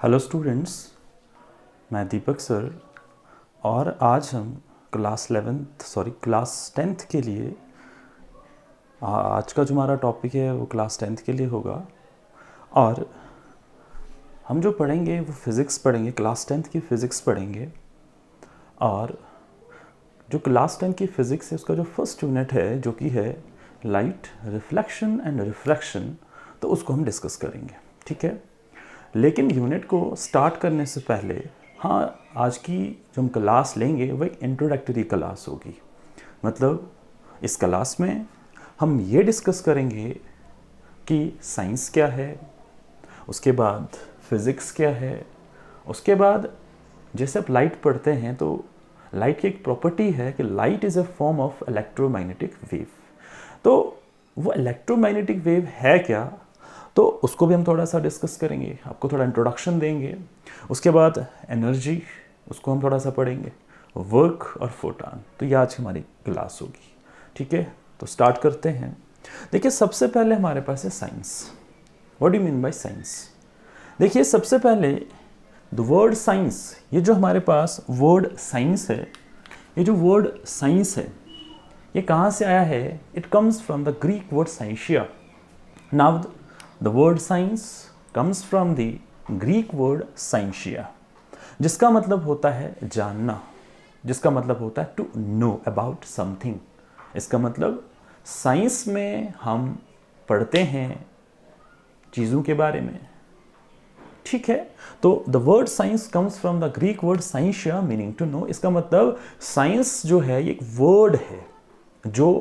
Hello students, मैं दीपक sir और आज हम क्लास 10th के लिए आज का जो हमारा टॉपिक है वो क्लास 10th के लिए होगा। और हम जो पढ़ेंगे वो फिज़िक्स पढ़ेंगे, क्लास 10th की फ़िज़िक्स पढ़ेंगे। और जो क्लास 10 की फ़िज़िक्स है उसका जो फर्स्ट यूनिट है जो कि है लाइट, रिफ्लेक्शन एंड रिफ्रैक्शन, तो उसको हम डिस्कस करेंगे, ठीक है। लेकिन यूनिट को स्टार्ट करने से पहले आज की जो हम क्लास लेंगे वह एक इंट्रोडक्टरी क्लास होगी। मतलब इस क्लास में हम ये डिस्कस करेंगे कि साइंस क्या है, उसके बाद फिज़िक्स क्या है, उसके बाद जैसे आप लाइट पढ़ते हैं तो लाइट की एक प्रॉपर्टी है कि light is a form of electromagnetic wave. तो वो इलेक्ट्रोमैग्नेटिक वेव है क्या, तो उसको भी हम थोड़ा सा डिस्कस करेंगे, आपको थोड़ा इंट्रोडक्शन देंगे। उसके बाद एनर्जी, उसको हम थोड़ा सा पढ़ेंगे, वर्क और फोटॉन। तो ये आज हमारी क्लास होगी, ठीक है। तो स्टार्ट करते हैं। देखिए, सबसे पहले हमारे पास है science. What do you mean by science? देखिए, सबसे पहले द वर्ड साइंस, ये जो हमारे पास वर्ड साइंस है, ये जो वर्ड साइंस है ये कहाँ से आया है? It comes from the Greek word scientia. Now the word science comes from the Greek word scientia, जिसका मतलब होता है जानना, जिसका मतलब होता है to know about something। इसका मतलब साइंस में हम पढ़ते हैं चीज़ों के बारे में, ठीक है। तो the word science comes from the Greek word scientia meaning to know। इसका मतलब साइंस जो है ये एक वर्ड है जो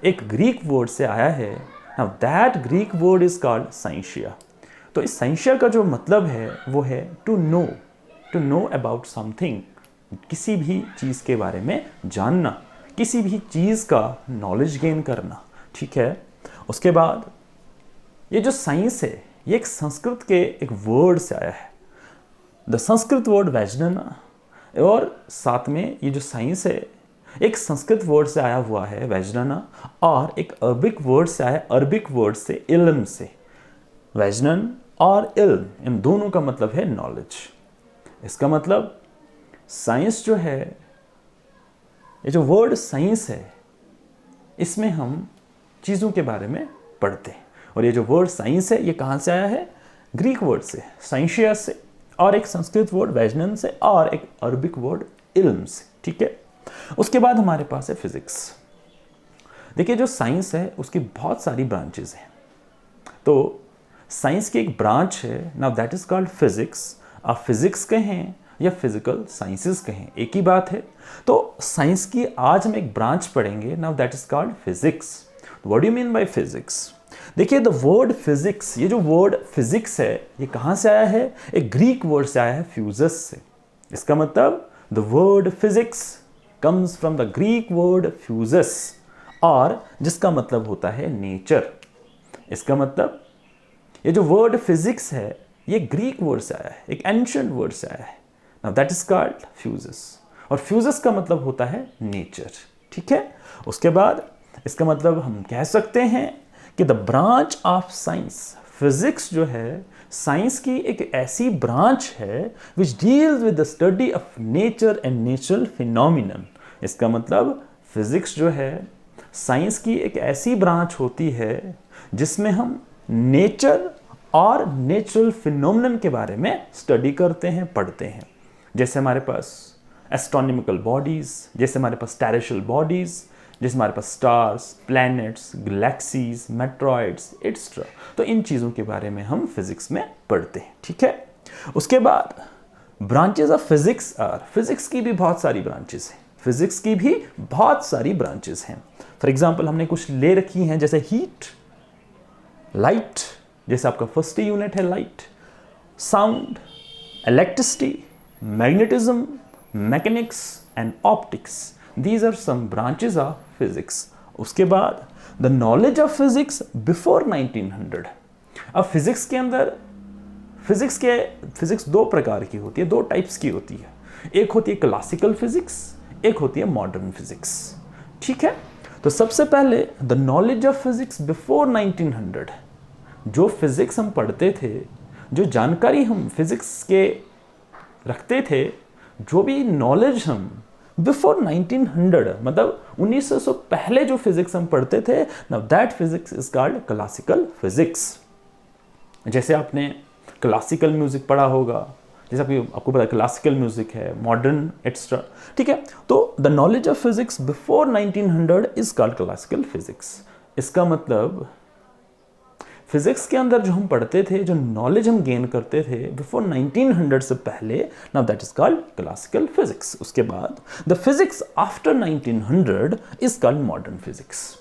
एक ग्रीक वर्ड से आया है। Now that Greek word is called scientia। तो इस scientia का जो मतलब है वो है to know about something, किसी भी चीज़ के बारे में जानना, किसी भी चीज़ का नॉलेज गेन करना, ठीक है। उसके बाद ये जो साइंस है ये एक संस्कृत के एक वर्ड से आया है, द संस्कृत वर्ड वैजनना। और साथ में ये जो साइंस है एक संस्कृत वर्ड से आया हुआ है वैजनना, और एक अरबिक वर्ड से आया, अरबिक वर्ड से इल्म से। वैजनन और इल्म, इन दोनों का मतलब है नॉलेज। इसका मतलब साइंस जो है, ये जो वर्ड साइंस है इसमें हम चीज़ों के बारे में पढ़ते हैं। और ये जो वर्ड साइंस है ये कहाँ से आया है? ग्रीक वर्ड से, साइंशिया से, और एक संस्कृत वर्ड वैजनन से, और एक अरबिक वर्ड इल्म से, ठीक है। उसके बाद हमारे पास है फिजिक्स। देखिए, जो साइंस है उसकी बहुत सारी ब्रांचेस हैं। तो साइंस की एक ब्रांच है, now that is called physics. आप फिजिक्स कहें या फिजिकल साइंसेस कहें, एक ही बात है। तो साइंस की आज हम एक ब्रांच पढ़ेंगे, now that is called physics. What do you mean by physics? देखिए, द वर्ड फिजिक्स, ये जो वर्ड फिजिक्स है ये कहाँ से आया है? एक ग्रीक वर्ड से आया है, फ्यूजस से। इसका मतलब the word physics comes from the Greek word fusus, और जिसका मतलब होता है नेचर। इसका मतलब ये जो वर्ड फिजिक्स है ये ग्रीक वर्ड से आया है, एक एंशिएंट वर्ड से आया है। नाउ दैट इज कॉल्ड फ्यूजस, और फ्यूजस का मतलब होता है नेचर, ठीक है। उसके बाद इसका मतलब हम कह सकते हैं कि the branch of science, physics जो है साइंस की एक ऐसी ब्रांच है which deals with the study of nature and natural phenomenon. इसका मतलब फिजिक्स जो है साइंस की एक ऐसी ब्रांच होती है जिसमें हम नेचर और नेचुरल फिनोमिनन के बारे में स्टडी करते हैं, पढ़ते हैं। जैसे हमारे पास एस्ट्रोनॉमिकल बॉडीज, जैसे हमारे पास टेरेस्ट्रियल बॉडीज, जैसे हमारे पास stars, planets, galaxies, meteoroids etcetera. तो इन चीज़ों के बारे में हम फिजिक्स में पढ़ते हैं, ठीक है। उसके बाद branches of physics are, physics की भी बहुत सारी ब्रांचेस हैं, फिजिक्स की भी बहुत सारी ब्रांचेस हैं। फॉर एग्जाम्पल हमने कुछ ले रखी हैं, जैसे हीट, लाइट, जैसे आपका फर्स्ट यूनिट है light, sound, electricity, magnetism, mechanics and optics. These are some branches of physics। उसके बाद the knowledge of physics before 1900। अब फिजिक्स के अंदर फिजिक्स दो प्रकार की होती है, दो टाइप्स की होती है। एक होती है क्लासिकल फिजिक्स, एक होती है मॉडर्न फिजिक्स, ठीक है। तो सबसे पहले the knowledge of physics before 1900, जो फिजिक्स हम पढ़ते थे जो जानकारी हम फिजिक्स के रखते थे, जो भी नॉलेज हम बिफोर 1900 मतलब 1900 से पहले जो फिजिक्स हम पढ़ते थे, now that physics is called classical physics. जैसे आपने क्लासिकल म्यूजिक पढ़ा होगा, जैसे आपको पता है क्लासिकल म्यूजिक है, मॉडर्न एक्स्ट्रा, ठीक है। तो the knowledge of physics before 1900 is called classical physics. इसका मतलब फिजिक्स के अंदर जो हम पढ़ते थे, जो नॉलेज हम गेन करते थे बिफोर 1900 से पहले, now that is called classical physics. उसके बाद the physics after 1900 is called modern physics.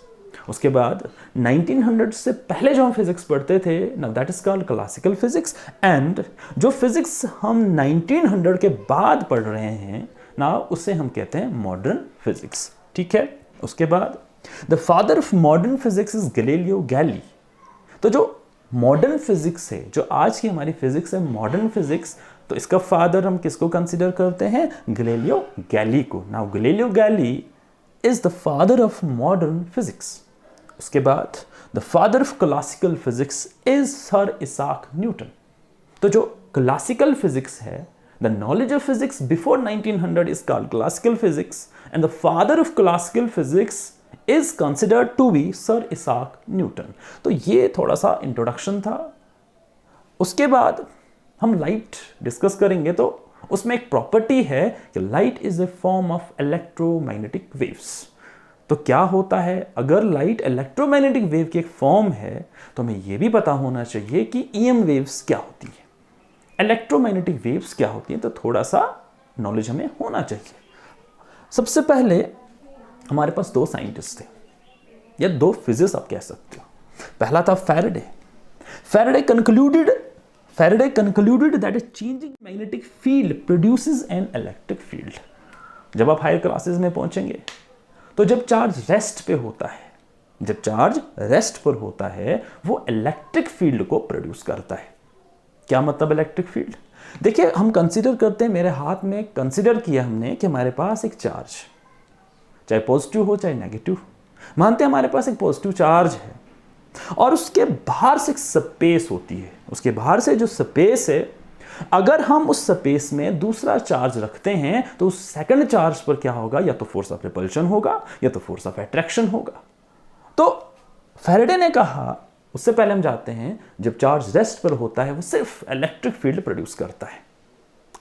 उसके बाद 1900 से पहले जो हम फिजिक्स पढ़ते थे, now that is called classical physics. And जो फिजिक्स हम 1900 के बाद पढ़ रहे हैं, नाउ उसे हम कहते हैं मॉडर्न फिजिक्स, ठीक है। उसके बाद the father of modern physics is Galileo Galilei. तो जो मॉडर्न फिजिक्स है, जो आज की हमारी फिजिक्स है मॉडर्न फिजिक्स, तो इसका फादर हम किसको कंसीडर करते हैं? गैलीलियो गैली को। Now Galileo Galilei is the father of modern physics. उसके बाद the father of classical physics is sir Isaac Newton. तो जो क्लासिकल फिजिक्स है, the knowledge of physics before 1900 is called classical physics and the father of classical physics is considered to be sir Isaac Newton. तो ये थोड़ा सा introduction था। उसके बाद हम लाइट डिस्कस करेंगे, तो उसमें एक प्रॉपर्टी है कि light is a form of electromagnetic waves. तो क्या होता है, अगर लाइट इलेक्ट्रोमैग्नेटिक वेव की एक फॉर्म है, तो हमें यह भी पता होना चाहिए कि ईएम वेव्स क्या होती है, इलेक्ट्रोमैग्नेटिक वेव्स क्या होती है। तो थोड़ा सा नॉलेज हमें होना चाहिए। सबसे पहले हमारे पास दो साइंटिस्ट थे, या दो फिजिसिस्ट आप कह सकते हो। पहला था Faraday. Faraday concluded that a changing magnetic field produces an electric field. जब आप हायर क्लासेस में पहुंचेंगे, तो जब चार्ज रेस्ट पे होता है, जब चार्ज रेस्ट पर होता है, वो इलेक्ट्रिक फील्ड को प्रोड्यूस करता है। क्या मतलब इलेक्ट्रिक फील्ड? देखिए, हम कंसीडर करते हैं, मेरे हाथ में कंसीडर किया हमने कि हमारे पास एक चार्ज, चाहे पॉजिटिव हो चाहे नेगेटिव, मानते हैं हमारे पास एक पॉजिटिव चार्ज है और उसके बाहर से एक स्पेस होती है। उसके बाहर से जो स्पेस है, अगर हम उस स्पेस में दूसरा चार्ज रखते हैं, तो उस सेकंड चार्ज पर क्या होगा? या तो फोर्स ऑफ रिपल्शन होगा या तो फोर्स ऑफ अट्रैक्शन होगा। तो फैराडे ने कहा, उससे पहले हम जाते हैं, जब चार्ज रेस्ट पर होता है वो सिर्फ इलेक्ट्रिक फील्ड प्रोड्यूस करता है।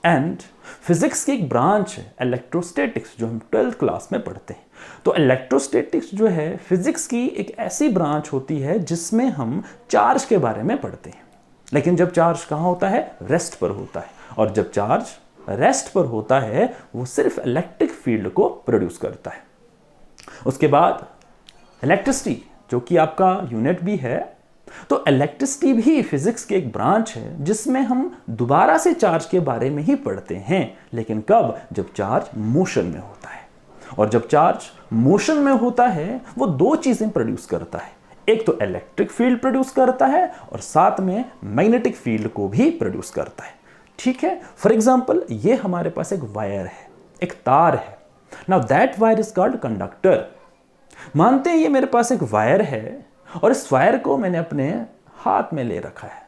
एंड फिजिक्स की एक ब्रांच है इलेक्ट्रोस्टैटिक्स, जो हम 12th क्लास में पढ़ते हैं। तो इलेक्ट्रोस्टैटिक्स जो है फिजिक्स की एक ऐसी ब्रांच होती है जिसमें हम चार्ज के बारे में पढ़ते हैं। लेकिन जब चार्ज कहाँ होता है? रेस्ट पर होता है। और जब चार्ज रेस्ट पर होता है, वो सिर्फ इलेक्ट्रिक फील्ड को प्रोड्यूस करता है। उसके बाद इलेक्ट्रिसिटी, जो कि आपका यूनिट भी है, तो इलेक्ट्रिसिटी भी फिजिक्स की एक ब्रांच है जिसमें हम दोबारा से चार्ज के बारे में ही पढ़ते हैं। लेकिन कब? जब चार्ज मोशन में होता है। और जब चार्ज मोशन में होता है, वो दो चीजें प्रोड्यूस करता है, एक तो इलेक्ट्रिक फील्ड प्रोड्यूस करता है और साथ में मैग्नेटिक फील्ड को भी प्रोड्यूस करता है, ठीक है। फॉर एग्जाम्पल, ये हमारे पास एक वायर है, एक तार है। Now that wire is called conductor. मानते हैं ये मेरे पास एक वायर है और इस वायर को मैंने अपने हाथ में ले रखा है,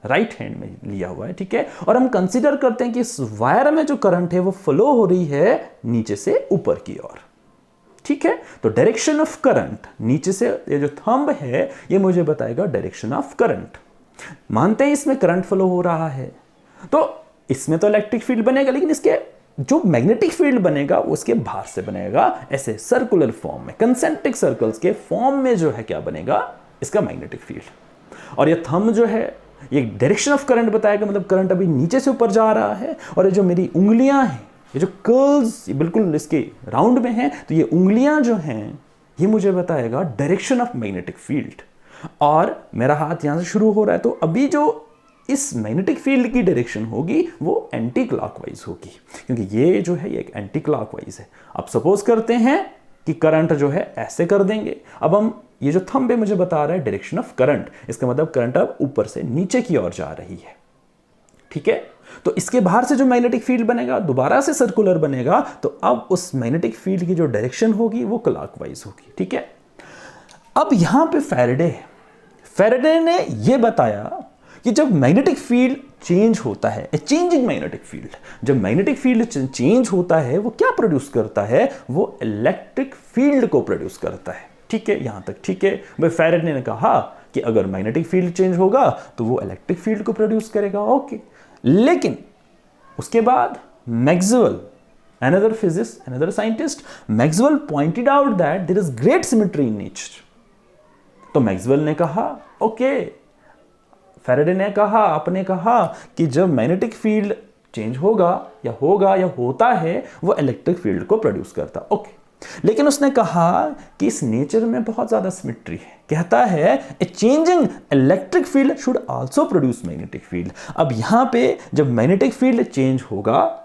राइट हैंड में लिया हुआ है, ठीक है। और हम कंसीडर करते हैं कि इस वायर में जो करंट है वो फ्लो हो रही है नीचे से ऊपर की ओर, ठीक है। तो डायरेक्शन ऑफ करंट नीचे से, ये जो थंब है ये मुझे बताएगा डायरेक्शन ऑफ करंट। मानते हैं इसमें करंट फ्लो हो रहा है, तो इसमें तो इलेक्ट्रिक फील्ड बनेगा, लेकिन इसके जो मैग्नेटिक फील्ड बनेगा वो उसके बाहर से बनेगा, ऐसे सर्कुलर फॉर्म में, कंसेंट्रिक सर्कल्स के फॉर्म में जो है क्या बनेगा? इसका मैग्नेटिक फील्ड। और ये थंब जो है ये डायरेक्शन ऑफ करंट बताएगा, मतलब करंट अभी नीचे से ऊपर जा रहा है। और ये जो मेरी उंगलियां हैं, ये जो कर्ल्स बिल्कुल इसके राउंड में हैं, तो ये उंगलियां जो हैं ये मुझे बताएगा डायरेक्शन ऑफ मैग्नेटिक फील्ड। और मेरा हाथ यहां से शुरू हो रहा है, तो अभी जो इस मैग्नेटिक फील्ड की डायरेक्शन होगी वो एंटी क्लॉकवाइज होगी, क्योंकि ये जो है ये एक एंटी क्लॉकवाइज है। अब सपोज करते हैं कि करंट जो है ऐसे कर देंगे। अब हम, ये जो थंब है मुझे बता रहा है डायरेक्शन ऑफ करंट, इसका मतलब करंट अब ऊपर से नीचे की ओर जा रही है, ठीक है। तो इसके बाहर से जो मैग्नेटिक फील्ड बनेगा दोबारा से सर्कुलर बनेगा, तो अब उस मैग्नेटिक फील्ड की जो डायरेक्शन होगी वो क्लॉकवाइज होगी, ठीक है। अब यहां पे फैराडे ने यह बताया कि जब मैग्नेटिक फील्ड चेंज होता है, चेंजिंग मैग्नेटिक फील्ड, जब मैग्नेटिक फील्ड चेंज होता है वो क्या प्रोड्यूस करता है, वो इलेक्ट्रिक फील्ड को प्रोड्यूस करता है। ठीक है, यहां तक ठीक है। भाई फेराडे ने कहा कि अगर मैग्नेटिक फील्ड चेंज होगा तो वो इलेक्ट्रिक फील्ड को प्रोड्यूस करेगा, ओके। लेकिन उसके बाद Maxwell, another physicist, another scientist, Maxwell pointed out that there is great symmetry in nature. तो मैक्सवेल ने कहा ओके, फैराडे ने कहा, आपने कहा कि जब मैग्नेटिक फील्ड चेंज होगा या होता है वो इलेक्ट्रिक फील्ड को प्रोड्यूस करता, ओके। लेकिन उसने कहा कि इस नेचर में बहुत ज्यादा सिमेट्री है। कहता है a changing electric field should also produce magnetic field. अब यहां पे जब मैग्नेटिक फील्ड चेंज होगा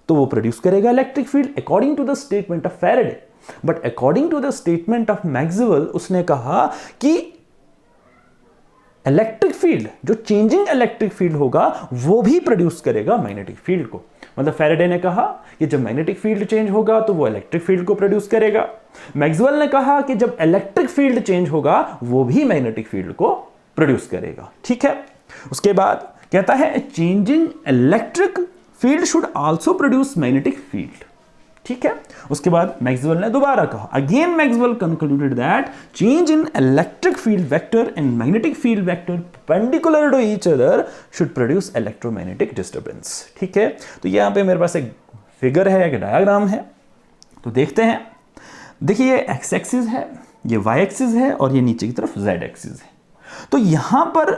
तो वो प्रोड्यूस करेगा electric field according to the statement of Faraday. But according to the statement of Maxwell उसने कहा कि इलेक्ट्रिक फील्ड, जो चेंजिंग इलेक्ट्रिक फील्ड होगा वो भी प्रोड्यूस करेगा मैग्नेटिक फील्ड को। मतलब फैराडे ने कहा कि जब मैग्नेटिक फील्ड चेंज होगा तो वो इलेक्ट्रिक फील्ड को प्रोड्यूस करेगा। मैक्सवेल ने कहा कि जब इलेक्ट्रिक फील्ड चेंज होगा वो भी मैग्नेटिक फील्ड को प्रोड्यूस करेगा। ठीक है, उसके बाद कहता है changing electric field should also produce magnetic field. ठीक है, उसके बाद मैक्सवेल ने दोबारा कहा, again Maxwell concluded that change in electric field vector and magnetic field vector perpendicular to each other should produce electromagnetic disturbance. ठीक है, तो यहां पे मेरे पास एक फिगर है, एक डायग्राम है, तो देखते हैं। देखिए ये एक्स एक्सिस है, ये वाई एक्सिस है और ये नीचे की तरफ जेड एक्सिस है। तो यहां पर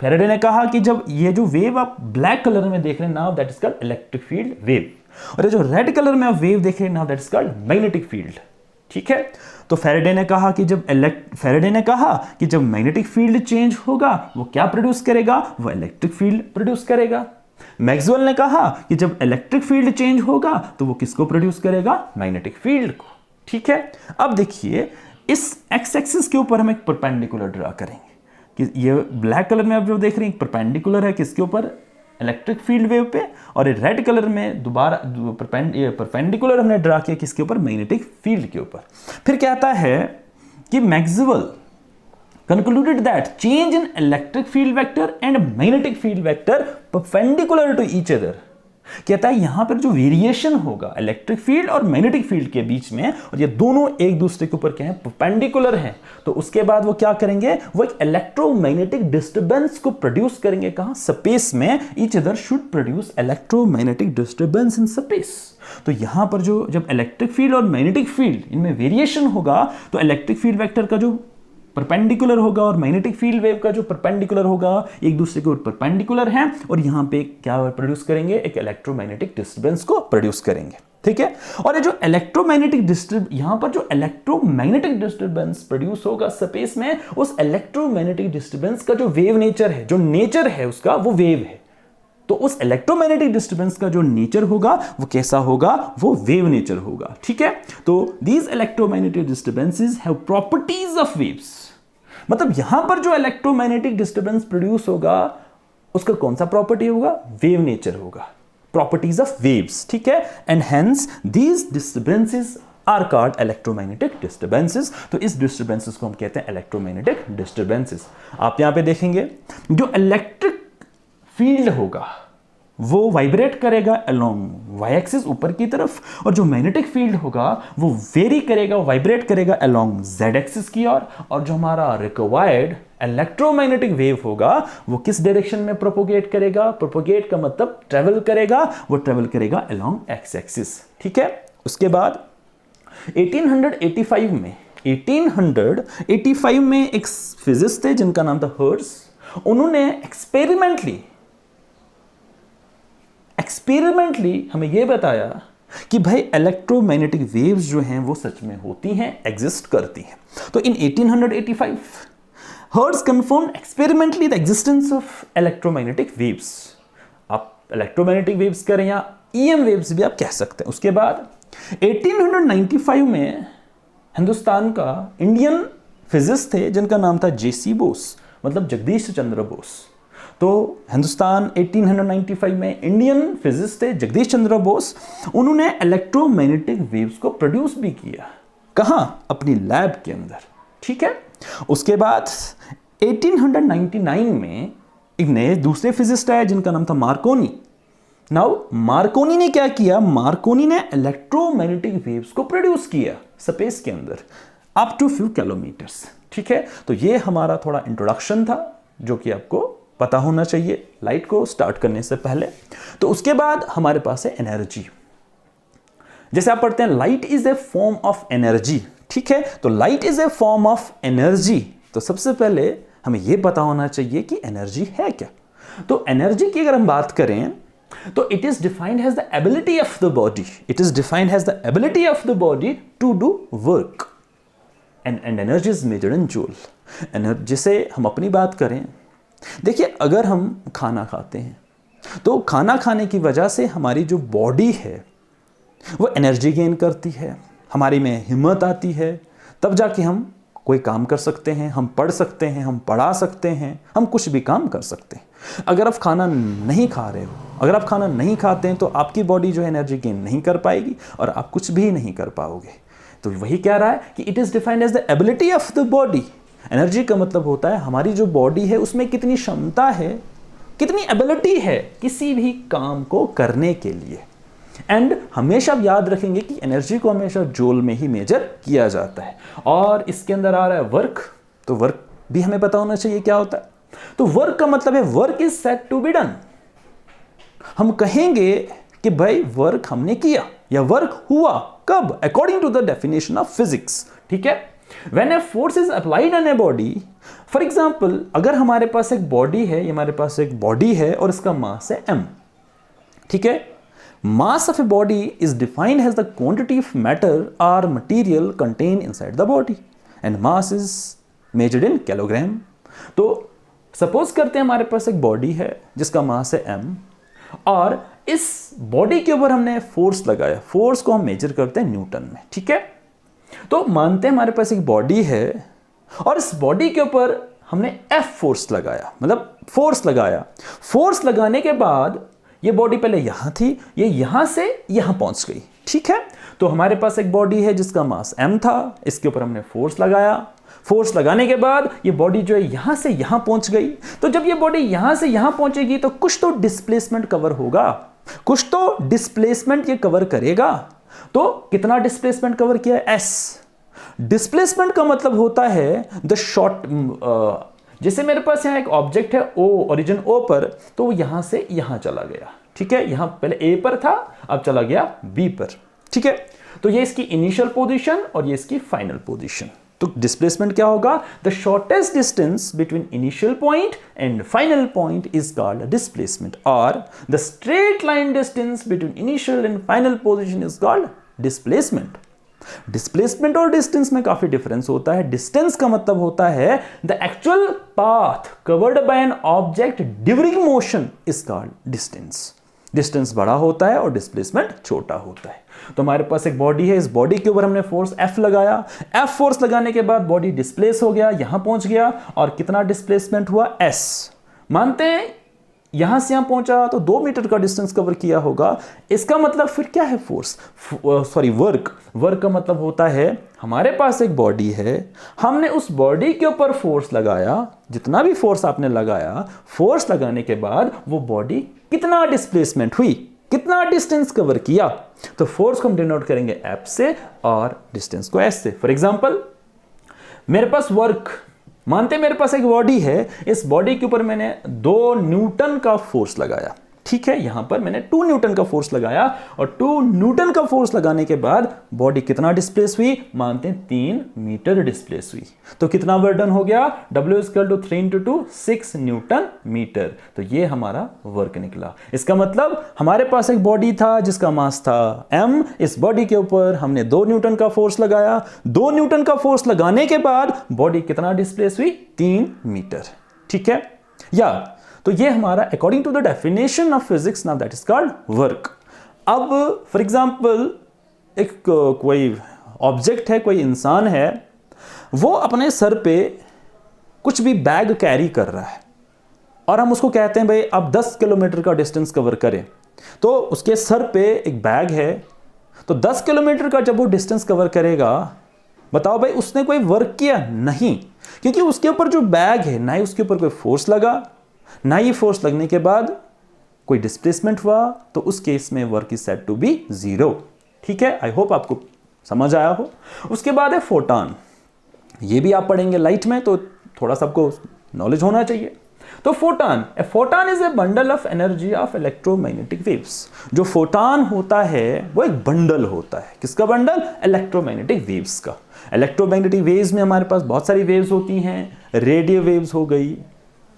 फैराडे ने कहा कि जब ये जो वेव आप ब्लैक कलर में देख रहे हैं now that is called electric field wave, और ये जो रेड कलर में आप वेव देख रहे हैं now that is called magnetic field. ठीक है, तो फैराडे ने कहा कि जब मैग्नेटिक फील्ड चेंज होगा वो क्या प्रोड्यूस करेगा, वो इलेक्ट्रिक फील्ड प्रोड्यूस करेगा। मैक्सवेल ने कहा कि जब इलेक्ट्रिक फील्ड चेंज होगा तो वो किसको प्रोड्यूस करेगा, मैग्नेटिक फील्ड को। ठीक है, अब देखिए इस एक्स एक्सिस के ऊपर हम एक परपेंडिकुलर ड्रा करेंगे कि ये ब्लैक कलर में आप जो देख रहे हैं परपेंडिकुलर है किसके ऊपर, इलेक्ट्रिक फील्ड वेव पे, और ये रेड कलर में दोबारा परपेंडिकुलर हमने ड्रा किया किसके ऊपर, मैग्नेटिक फील्ड के ऊपर। फिर कहता है कि Maxwell concluded that change in electric field vector and magnetic field vector perpendicular to each other, कहता है यहां पर जो वेरिएशन होगा इलेक्ट्रिक फील्ड और मैग्नेटिक फील्ड के बीच में, और ये दोनों एक दूसरे के ऊपर क्या है, परपेंडिकुलर हैं, तो उसके बाद वो क्या करेंगे, वो एक इलेक्ट्रोमैग्नेटिक डिस्टर्बेंस को प्रोड्यूस करेंगे। कहां, स्पेस में। Each other should produce electromagnetic disturbance in space. तो यहां पर जो जब इलेक्ट्रिक फील्ड और मैग्नेटिक फील्ड इनमें वेरिएशन होगा तो इलेक्ट्रिक फील्ड वेक्टर का जो परपेंडिकुलर होगा और मैग्नेटिक फील्ड वेव का जो परपेंडिकुलर होगा एक दूसरे के ऊपर परपेंडिकुलर हैं, और यहां पे क्या प्रोड्यूस करेंगे, एक इलेक्ट्रोमैग्नेटिक डिस्टर्बेंस को प्रोड्यूस करेंगे। ठीक है, और ये जो यहां पर जो इलेक्ट्रोमैग्नेटिक डिस्टर्बेंस प्रोड्यूस होगा स्पेस में, उस इलेक्ट्रोमैग्नेटिक डिस्टर्बेंस का जो वेव नेचर है, जो नेचर है उसका वो वेव है। तो उस इलेक्ट्रोमैग्नेटिक डिस्टर्बेंस का जो नेचर होगा वो कैसा होगा, वो वेव नेचर होगा। ठीक है, तो these electromagnetic disturbances have properties of waves. मतलब यहां पर जो इलेक्ट्रोमैग्नेटिक डिस्टर्बेंस प्रोड्यूस होगा उसका कौन सा प्रॉपर्टी होगा, वेव नेचर होगा, प्रॉपर्टीज ऑफ वेव्स। ठीक है, and hence these disturbances are called electromagnetic disturbances. तो इस डिस्टर्बेंसेस को हम कहते हैं इलेक्ट्रोमैग्नेटिक डिस्टर्बेंसेस। आप यहां पे देखेंगे जो इलेक्ट्रिक फील्ड होगा वो वाइब्रेट करेगा अलोंग वाई एक्सिस ऊपर की तरफ, और जो मैग्नेटिक फील्ड होगा वो वेरी करेगा, वाइब्रेट करेगा अलोंग जेड एक्सिस की ओर, और जो हमारा रिक्वायर्ड इलेक्ट्रोमैग्नेटिक वेव होगा वो किस डायरेक्शन में प्रोपोगेट करेगा, प्रोपोगेट का मतलब ट्रेवल करेगा, वो ट्रेवल करेगा अलोंग एक्स एक्सिस। ठीक है, उसके बाद 1885 में एक फिजिस्ट थे जिनका नाम था हर्ट्ज। उन्होंने एक्सपेरिमेंटली हमें यह बताया कि भाई इलेक्ट्रोमैग्नेटिक वेव्स जो हैं वो सच में होती हैं, एग्जिस्ट करती हैं। तो इन 1885 hertz confirm experimentally the existence of electromagnetic waves. आप इलेक्ट्रोमैग्नेटिक वेव्स करें या ईएम वेव्स भी आप कह सकते हैं। उसके बाद 1895 में हिंदुस्तान का इंडियन फिजिस्ट थे जिनका नाम था जेसी बोस, मतलब जगदीश चंद्र बोस। तो हिंदुस्तान 1895 में इंडियन फिजिस्ट थे जगदीश चंद्र बोस। उन्होंने इलेक्ट्रोमैग्नेटिक वेव्स को प्रोड्यूस भी किया। कहां, अपनी लैब के अंदर। ठीक है, उसके बाद 1899 में एक नए दूसरे फिजिस्ट आए जिनका नाम था मार्कोनी। नाउ मार्कोनी ने क्या किया, मार्कोनी ने इलेक्ट्रोमैग्नेटिक वेव्स को प्रोड्यूस किया स्पेस के अंदर अप टू फ्यू किलोमीटर्स। ठीक है, तो ये हमारा थोड़ा इंट्रोडक्शन था जो कि आपको पता होना चाहिए लाइट को स्टार्ट करने से पहले। तो उसके बाद हमारे पास है एनर्जी। जैसे आप पढ़ते हैं light is a form of energy. ठीक है, तो light is a form of energy. तो सबसे पहले हमें यह पता होना चाहिए कि एनर्जी है क्या। तो एनर्जी की अगर हम बात करें तो it is defined as the ability of the body, it is defined as the ability of the body to do work and energy is measured in joule. जैसे हम अपनी बात करें, देखिए अगर हम खाना खाते हैं तो खाना खाने की वजह से हमारी जो बॉडी है वो एनर्जी गेन करती है, हमारी में हिम्मत आती है, तब जाके हम कोई काम कर सकते हैं, हम पढ़ सकते हैं, हम पढ़ा सकते हैं, हम कुछ भी काम कर सकते हैं। अगर आप खाना नहीं खा रहे हो, अगर आप खाना नहीं खाते हैं तो आपकी बॉडी जो है एनर्जी गेन नहीं कर पाएगी और आप कुछ भी नहीं कर पाओगे। तो वही कह रहा है कि it is defined as the ability of the body. Energy का मतलब होता है हमारी जो बॉडी है उसमें कितनी क्षमता है, कितनी एबिलिटी है किसी भी काम को करने के लिए। एंड हमेशा आप याद रखेंगे कि एनर्जी को हमेशा जूल में ही मेजर किया जाता है। और इसके अंदर आ रहा है वर्क, तो वर्क भी हमें पता होना चाहिए क्या होता है। तो वर्क का मतलब है work is said to be done. हम कहेंगे कि भाई वर्क हमने किया या वर्क हुआ, कब, according to the definition of physics. ठीक है, when a force is applied on a body, for example अगर हमारे पास एक बॉडी है, हमारे पास एक बॉडी है और इसका मास है m। ठीक है, mass of a body is defined as the quantity of matter or material contained inside the body and mass is measured in kilogram। तो सपोज करते हैं हमारे पास एक बॉडी है जिसका मास है m और इस बॉडी के ऊपर हमने फोर्स लगाया, फोर्स को हम मेजर करते हैं न्यूटन में। ठीक है, तो मानते हैं हमारे पास एक बॉडी है और इस बॉडी के ऊपर हमने F फोर्स लगाया, मतलब फोर्स लगाया। फोर्स लगाने के बाद ये बॉडी पहले यहां थी, ये यहां से यहां पहुंच गई। ठीक है, तो हमारे पास एक बॉडी है जिसका मास m था, इसके ऊपर हमने फोर्स लगाया। फोर्स लगाने के बाद ये बॉडी जो है यहां से यहां पहुंच गई। तो जब ये बॉडी यहां से यहां पहुंचेगी तो कुछ तो डिस्प्लेसमेंट कवर होगा, कुछ तो डिस्प्लेसमेंट ये कवर करेगा। तो कितना डिस्प्लेसमेंट कवर किया, s। डिस्प्लेसमेंट का मतलब होता है द शॉर्ट, जैसे मेरे पास यहाँ एक ऑब्जेक्ट है O, ओरिजिन O पर, तो वो यहां से यहां चला गया। ठीक है, यहां पहले A पर था, अब चला गया B पर। ठीक है, तो ये इसकी इनिशियल पोजीशन और ये इसकी फाइनल पोजीशन। तो डिस्प्लेसमेंट क्या होगा, the shortest distance between initial point and final point is called displacement, और the straight line distance between initial and final position is called displacement. Displacement और डिस्टेंस में काफी डिफरेंस होता है। डिस्टेंस का मतलब होता है the actual path covered by an object during motion is called distance. Distance बड़ा होता है और डिस्प्लेसमेंट छोटा होता है। तो हमारे पास एक बॉडी है, इस बॉडी के ऊपर हमने फोर्स F लगाया। F फोर्स लगाने के बाद बॉडी डिस्प्लेस हो गया, यहां पहुंच गया, और कितना डिस्प्लेसमेंट हुआ, S। मानते हैं यहां से यहां पहुंचा तो 2 मीटर का डिस्टेंस कवर किया होगा। इसका मतलब फिर क्या है, फोर्स, सॉरी वर्क। वर्क का मतलब होता है हमारे पास एक बॉडी है, हमने उस बॉडी के ऊपर फोर्स लगाया, जितना भी फोर्स आपने लगाया, फोर्स लगाने के बाद वो बॉडी कितना डिस्प्लेसमेंट हुई, कितना डिस्टेंस कवर किया। तो फोर्स को हम डिनोट करेंगे F से और डिस्टेंस को S से। फॉर एग्जांपल मेरे पास वर्क, मानते मेरे पास एक बॉडी है, इस बॉडी के ऊपर मैंने 2 न्यूटन का फोर्स लगाया। ठीक है, यहां पर मैंने 2 न्यूटन का फोर्स लगाया और 2 न्यूटन का फोर्स लगाने के बाद बॉडी कितना डिस्प्लेस हुई, मानते हैं 3 मीटर डिस्प्लेस हुई। तो कितना वर्क डन हो गया, W = 3 × 2 6 न्यूटन मीटर। तो ये हमारा वर्क निकला। इसका मतलब हमारे पास एक बॉडी था जिसका मास था m, इस बॉडी के ऊपर हमने 2 न्यूटन का फोर्स लगाया। 2 न्यूटन का फोर्स लगाने के बाद बॉडी कितना डिस्प्लेस हुई, 3 मीटर। ठीक है, या तो ये हमारा according to the definition of physics now that is called work. अब फॉर एग्जांपल एक कोई ऑब्जेक्ट है, कोई इंसान है, वो अपने सर पे कुछ भी बैग कैरी कर रहा है और हम उसको कहते हैं भाई अब 10 किलोमीटर का डिस्टेंस कवर करें। तो उसके सर पे एक बैग है, तो 10 किलोमीटर का जब वो डिस्टेंस कवर करेगा, बताओ भाई उसने कोई वर्क किया? नहीं, क्योंकि उसके ऊपर जो बैग है ना ही उसके ऊपर कोई फोर्स लगा, ना ही फोर्स लगने के बाद कोई डिस्प्लेसमेंट हुआ, तो उस केस में work is said to be 0। ठीक है, आई होप आपको समझ आया हो। उसके बाद है फोटॉन, ये भी आप पढ़ेंगे लाइट में, तो थोड़ा सा आपको नॉलेज होना चाहिए। तो photon is a bundle of energy of electromagnetic waves. जो फोटॉन होता है वो एक बंडल होता है, किसका बंडल? इलेक्ट्रोमैग्नेटिक वेव्स का। इलेक्ट्रोमैग्नेटिक वेव्स में हमारे पास बहुत सारी वेव्स होती हैं, रेडियो वेव्स हो गई,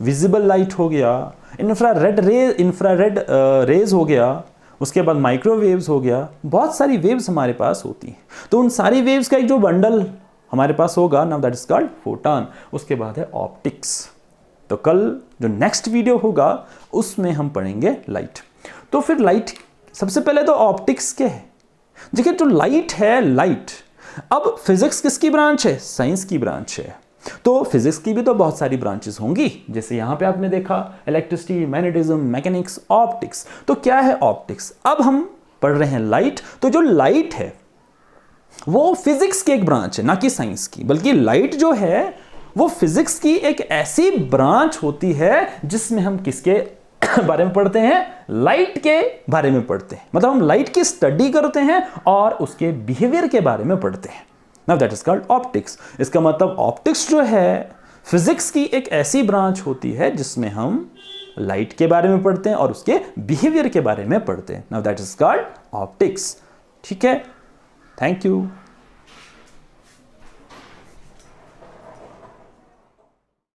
विजिबल लाइट हो गया, इंफ्रारेड रेज हो गया, उसके बाद माइक्रोवेव्स हो गया, बहुत सारी वेव्स हमारे पास होती हैं। तो उन सारी वेव्स का एक जो बंडल हमारे पास होगा, now that is called photon. उसके बाद है ऑप्टिक्स। तो कल जो नेक्स्ट वीडियो होगा उसमें हम पढ़ेंगे लाइट। तो फिर लाइट, सबसे पहले तो ऑप्टिक्स क्या है? देखिए जो लाइट है, लाइट, अब फिजिक्स किसकी ब्रांच है? साइंस की ब्रांच है। तो फिजिक्स की भी तो बहुत सारी ब्रांचेस होंगी, जैसे यहां पे आपने देखा इलेक्ट्रिसिटी, मैग्नेटिज्म, मैकेनिक्स, ऑप्टिक्स। तो क्या है ऑप्टिक्स? अब हम पढ़ रहे हैं लाइट। तो जो लाइट है वो फिजिक्स की एक ब्रांच है, ना कि साइंस की, बल्कि लाइट जो है वो फिजिक्स की एक ऐसी ब्रांच होती है जिसमें हम किसके बारे में पढ़ते हैं? लाइट के बारे में पढ़ते हैं। मतलब हम लाइट की स्टडी करते हैं और उसके बिहेवियर के बारे में पढ़ते हैं। Now that is called optics. इसका मतलब ऑप्टिक्स जो है फिजिक्स की एक ऐसी ब्रांच होती है जिसमें हम लाइट के बारे में पढ़ते हैं और उसके बिहेवियर के बारे में पढ़ते हैं। Now that is called optics. ठीक है, थैंक यू।